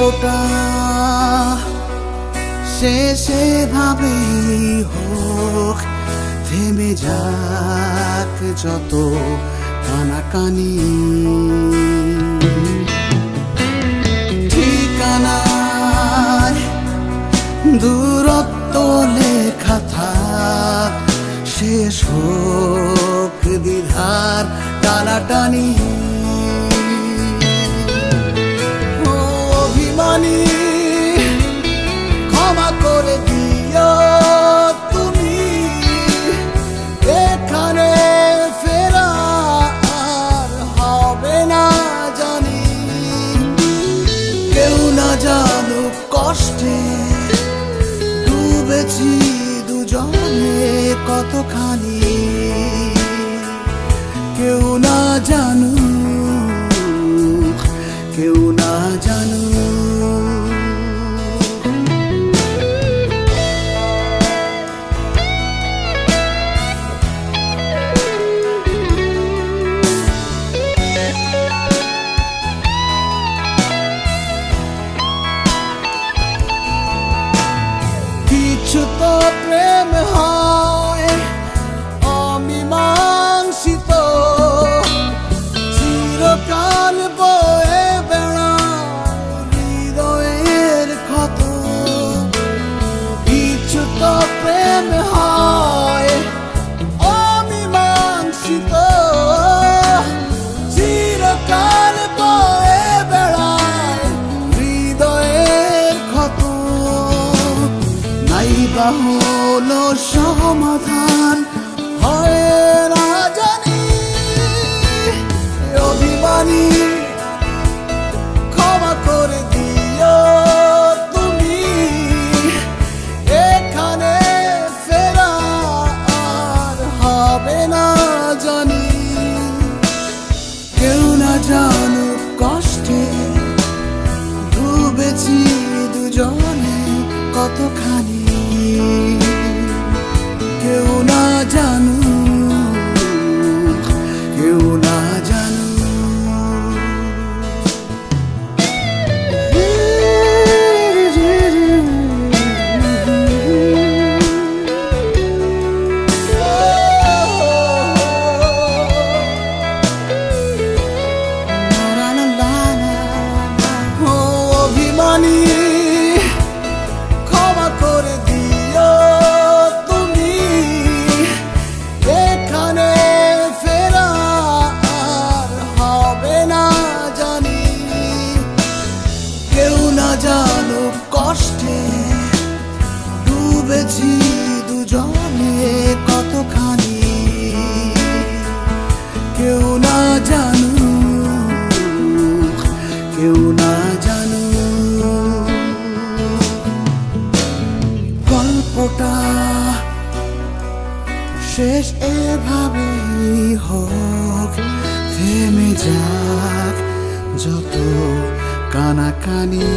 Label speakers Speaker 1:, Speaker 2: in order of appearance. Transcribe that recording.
Speaker 1: গল্পটা শেষে ভাবেই হোক, থেমে যাক যত কানাকানি। ঠিকানায় দূরত্ব লেখা থাক, শেষ হোক দ্বিধার টানাটানি। অভিমানী ক্ষমা করে দিও তুমি, এখানে ফেরা আর হবে না জানি। কেউ না জানুক কষ্টে ডুবেছি দুজনে কতখানি, কেউ না জানুক, কেউ না জানুক। কিছু তো প্রেম হয় অমীমাংসিত, চিরকাল বয়ে বেড়ায় হৃদয়ের ক্ষত। কিছু তো প্রেম হয় অমীমাংসিত, চিরকাল বয়ে বেড়ায় হৃদয়ের ক্ষত। নাইবা হলো সমাধান হয় না জানি, অভিমানী ক্ষমা করে দিও তুমি, এখানে ফেরা আর হবে না জানি। কেউ না জানুক কষ্টে ডুবেছি দুজনে কতখানি, কেউ না জানুক, কেউ না জানুক। অভিমানী ক্ষমা করে দিও তুমি, এখানে ফেরা আর হবে না জানি। কেউ না জানুক কষ্টে ডুবেছি দুজনে কতখানি, কেউ না জানুক, কেউ না জানুক। গল্পটা শেষ এভাবেই হোক, থেমে যাক যত কানাকানি।